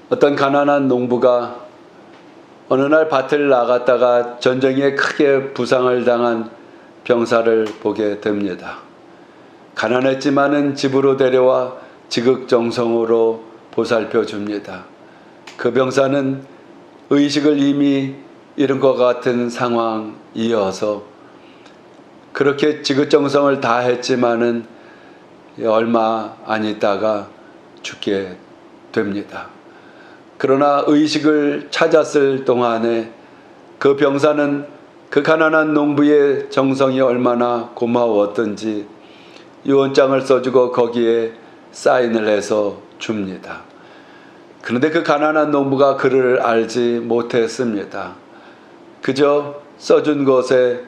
어떤 가난한 농부가 어느 날 밭을 나갔다가 전쟁에 크게 부상을 당한 병사를 보게 됩니다. 가난했지만은 집으로 데려와 지극정성으로 보살펴 줍니다. 그 병사는 의식을 이미 잃은 것 같은 상황이어서 그렇게 지극정성을 다했지만은 얼마 안 있다가 죽게 됩니다. 그러나 의식을 찾았을 동안에 그 병사는 그 가난한 농부의 정성이 얼마나 고마웠던지 유언장을 써주고 거기에 사인을 해서 줍니다. 그런데 그 가난한 농부가 그를 알지 못했습니다. 그저 써준 것에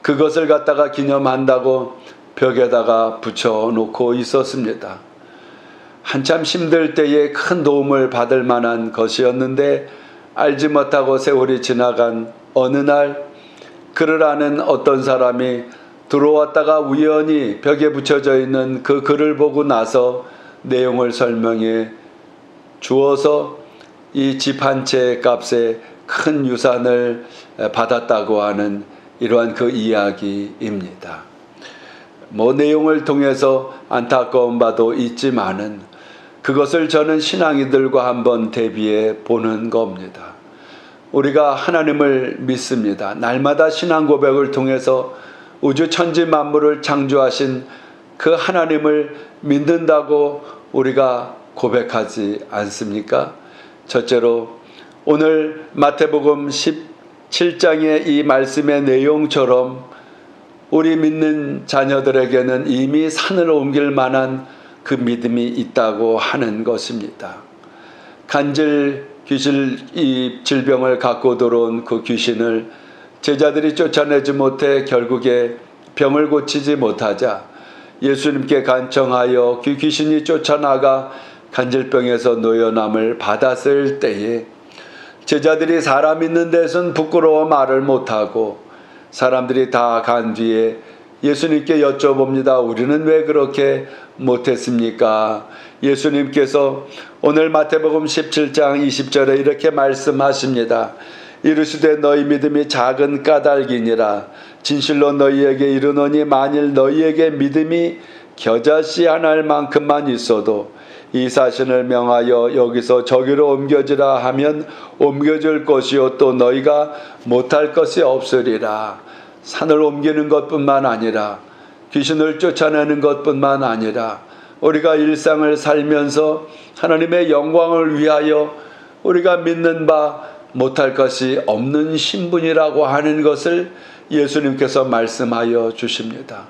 그것을 갖다가 기념한다고 벽에다가 붙여놓고 있었습니다. 한참 힘들 때에 큰 도움을 받을 만한 것이었는데 알지 못하고 세월이 지나간 어느 날 그를 아는 어떤 사람이 들어왔다가 우연히 벽에 붙여져 있는 그 글을 보고 나서 내용을 설명해 주어서 이 집 한 채 값에 큰 유산을 받았다고 하는 이러한 그 이야기입니다. 내용을 통해서 안타까운 바도 있지만은 그것을 저는 신앙이들과 한번 대비해 보는 겁니다. 우리가 하나님을 믿습니다. 날마다 신앙 고백을 통해서 우주 천지 만물을 창조하신 그 하나님을 믿는다고 우리가 고백하지 않습니까? 첫째로 오늘 마태복음 17장의 이 말씀의 내용처럼 우리 믿는 자녀들에게는 이미 산을 옮길 만한 그 믿음이 있다고 하는 것입니다. 간질 귀신 이 질병을 갖고 들어온 그 귀신을 제자들이 쫓아내지 못해 결국에 병을 고치지 못하자 예수님께 간청하여 그 귀신이 쫓아나가 간질병에서 노연함을 받았을 때에 제자들이 사람 있는 데선 부끄러워 말을 못하고 사람들이 다 간 뒤에 예수님께 여쭤봅니다. 우리는 왜 그렇게 못했습니까? 예수님께서 오늘 마태복음 17장 20절에 이렇게 말씀하십니다. 이르시되 너희 믿음이 작은 까닭이니라. 진실로 너희에게 이르노니 만일 너희에게 믿음이 겨자씨 하나일 만큼만 있어도 이 사신을 명하여 여기서 저기로 옮겨지라 하면 옮겨질 것이요 또 너희가 못할 것이 없으리라. 산을 옮기는 것뿐만 아니라 귀신을 쫓아내는 것뿐만 아니라 우리가 일상을 살면서 하나님의 영광을 위하여 우리가 믿는 바 못할 것이 없는 신분이라고 하는 것을 예수님께서 말씀하여 주십니다.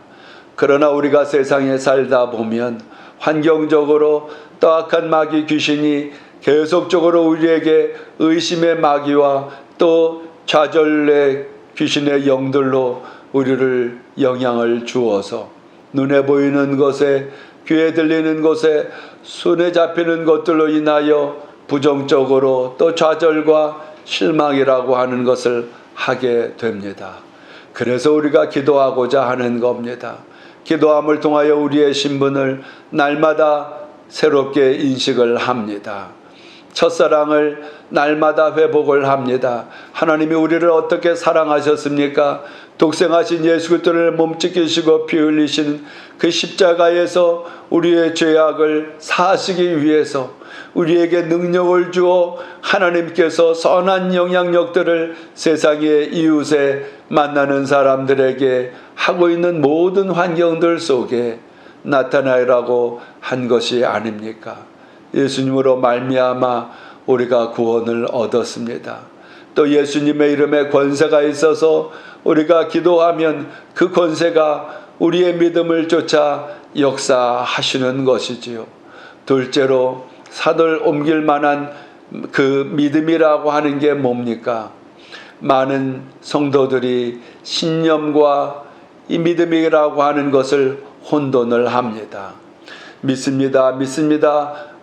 그러나 우리가 세상에 살다 보면 환경적으로 떠악한 마귀 귀신이 계속적으로 우리에게 의심의 마귀와 또 좌절의 귀신의 영들로 우리를 영향을 주어서 눈에 보이는 것에 귀에 들리는 것에 손에 잡히는 것들로 인하여 부정적으로 또 좌절과 실망이라고 하는 것을 하게 됩니다. 그래서 우리가 기도하고자 하는 겁니다. 기도함을 통하여 우리의 신분을 날마다 새롭게 인식을 합니다. 첫사랑을 날마다 회복을 합니다. 하나님이 우리를 어떻게 사랑하셨습니까? 독생하신 예수 그리스도를 몸짓기시고 피 흘리신 그 십자가에서 우리의 죄악을 사하시기 위해서 우리에게 능력을 주어 하나님께서 선한 영향력들을 세상의 이웃에 만나는 사람들에게 하고 있는 모든 환경들 속에 나타나라고 한 것이 아닙니까? 예수님으로 말미암아 우리가 구원을 얻었습니다. 또 예수님의 이름에 권세가 있어서 우리가 기도하면 그 권세가 우리의 믿음을 쫓아 역사하시는 것이지요. 둘째로 산을 옮길 만한 그 믿음이라고 하는 게 뭡니까? 많은 성도들이 신념과 이 믿음이라고 하는 것을 혼돈을 합니다. 믿습니다.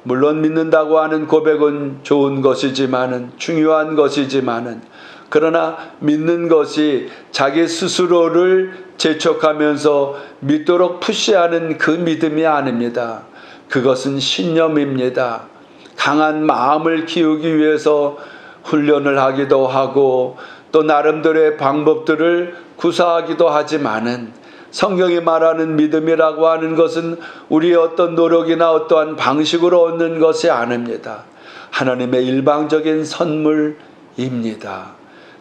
물론 믿는다고 하는 고백은 좋은 것이지만은 중요한 것이지만은 그러나 믿는 것이 자기 스스로를 재촉하면서 믿도록 푸시하는 그 믿음이 아닙니다. 그것은 신념입니다. 강한 마음을 키우기 위해서 훈련을 하기도 하고 또 나름대로의 방법들을 구사하기도 하지만은 성경이 말하는 믿음이라고 하는 것은 우리의 어떤 노력이나 어떠한 방식으로 얻는 것이 아닙니다. 하나님의 일방적인 선물입니다.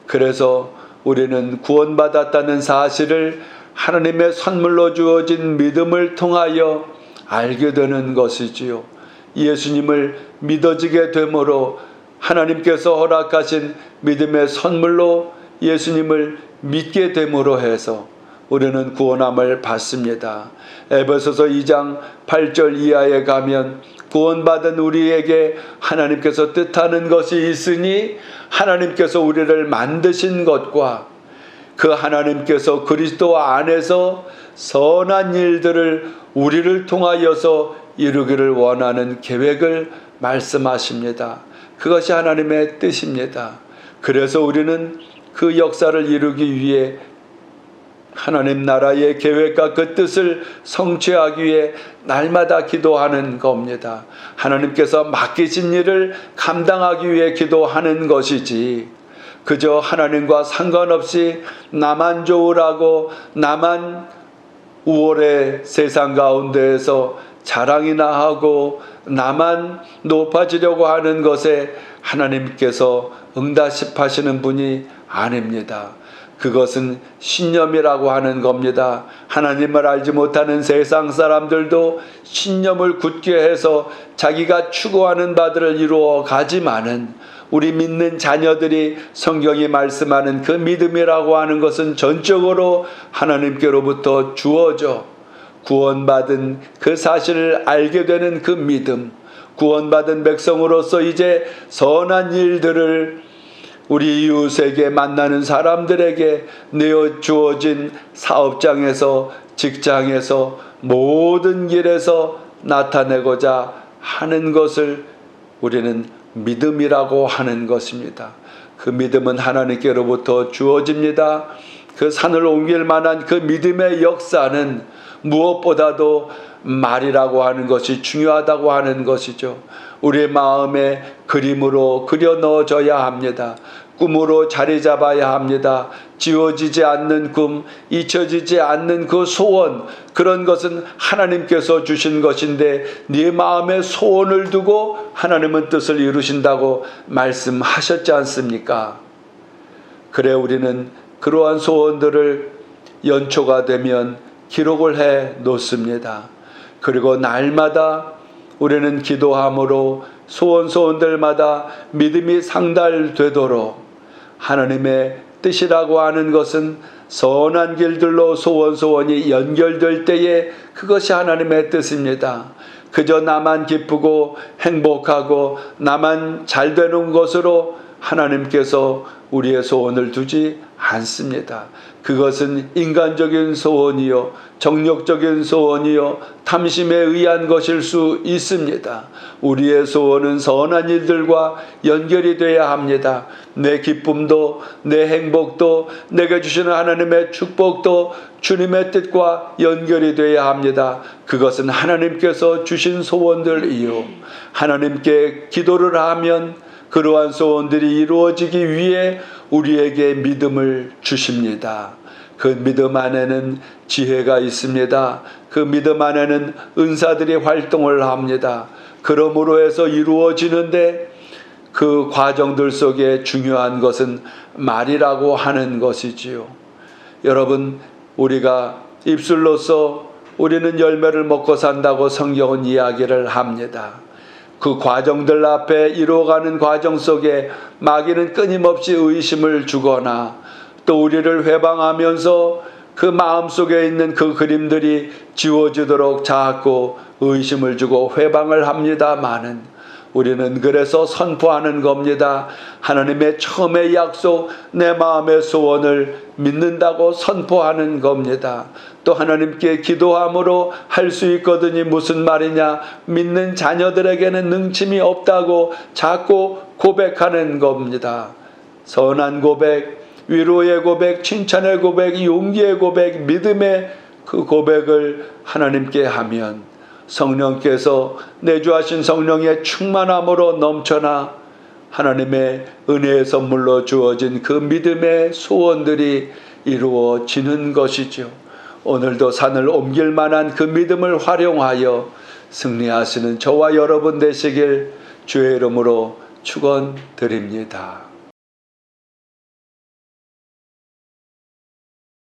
그래서 우리는 구원받았다는 사실을 하나님의 선물로 주어진 믿음을 통하여 알게 되는 것이지요. 예수님을 믿어지게 되므로 하나님께서 허락하신 믿음의 선물로 예수님을 믿게 됨으로 해서 우리는 구원함을 받습니다. 에베소서 2장 8절 이하에 가면 구원받은 우리에게 하나님께서 뜻하는 것이 있으니 하나님께서 우리를 만드신 것과 그 하나님께서 그리스도 안에서 선한 일들을 우리를 통하여서 이루기를 원하는 계획을 말씀하십니다. 그것이 하나님의 뜻입니다. 그래서 우리는 그 역사를 이루기 위해 하나님 나라의 계획과 그 뜻을 성취하기 위해 날마다 기도하는 겁니다. 하나님께서 맡기신 일을 감당하기 위해 기도하는 것이지 그저 하나님과 상관없이 나만 좋으라고 나만 우월의 세상 가운데에서 자랑이나 하고 나만 높아지려고 하는 것에 하나님께서 응답하시는 분이 아닙니다. 그것은 신념이라고 하는 겁니다. 하나님을 알지 못하는 세상 사람들도 신념을 굳게 해서 자기가 추구하는 바들을 이루어 가지만은 우리 믿는 자녀들이 성경이 말씀하는 그 믿음이라고 하는 것은 전적으로 하나님께로부터 주어져 구원받은 그 사실을 알게 되는 그 믿음, 구원받은 백성으로서 이제 선한 일들을 우리 이웃에게 만나는 사람들에게 내어 주어진 사업장에서 직장에서 모든 길에서 나타내고자 하는 것을 우리는 믿음이라고 하는 것입니다. 그 믿음은 하나님께로부터 주어집니다. 그 산을 옮길 만한 그 믿음의 역사는 무엇보다도 말이라고 하는 것이 중요하다고 하는 것이죠. 우리의 마음에 그림으로 그려 넣어져야 합니다. 꿈으로 자리 잡아야 합니다. 지워지지 않는 꿈, 잊혀지지 않는 그 소원, 그런 것은 하나님께서 주신 것인데 네 마음에 소원을 두고 하나님은 뜻을 이루신다고 말씀하셨지 않습니까? 그래 우리는 그러한 소원들을 연초가 되면 기록을 해 놓습니다. 그리고 날마다 우리는 기도함으로 소원들마다 믿음이 상달되도록 하나님의 뜻이라고 하는 것은 선한 길들로 소원이 연결될 때에 그것이 하나님의 뜻입니다. 그저 나만 기쁘고 행복하고 나만 잘 되는 것으로 하나님께서 우리의 소원을 두지 않습니다. 그것은 인간적인 소원이요, 정력적인 소원이요, 탐심에 의한 것일 수 있습니다. 우리의 소원은 선한 일들과 연결이 되어야 합니다. 내 기쁨도, 내 행복도, 내게 주시는 하나님의 축복도 주님의 뜻과 연결이 되어야 합니다. 그것은 하나님께서 주신 소원들이요. 하나님께 기도를 하면 그러한 소원들이 이루어지기 위해 우리에게 믿음을 주십니다. 그 믿음 안에는 지혜가 있습니다. 그 믿음 안에는 은사들이 활동을 합니다. 그러므로 해서 이루어지는데 그 과정들 속에 중요한 것은 말이라고 하는 것이지요. 여러분, 우리가 입술로서 우리는 열매를 먹고 산다고 성경은 이야기를 합니다. 그 과정들 앞에 이루어가는 과정 속에 마귀는 끊임없이 의심을 주거나 또 우리를 회방하면서 그 마음속에 있는 그 그림들이 지워지도록 자꾸 의심을 주고 회방을 합니다마는 우리는 그래서 선포하는 겁니다. 하나님의 처음의 약속, 내 마음의 소원을 믿는다고 선포하는 겁니다. 또 하나님께 기도함으로 할 수 있거든이 무슨 말이냐? 믿는 자녀들에게는 능침이 없다고 자꾸 고백하는 겁니다. 선한 고백, 위로의 고백, 칭찬의 고백, 용기의 고백, 믿음의 그 고백을 하나님께 하면 성령께서 내주하신 성령의 충만함으로 넘쳐나 하나님의 은혜의 선물로 주어진 그 믿음의 소원들이 이루어지는 것이죠. 오늘도 산을 옮길 만한 그 믿음을 활용하여 승리하시는 저와 여러분 되시길 주의 이름으로 축원드립니다.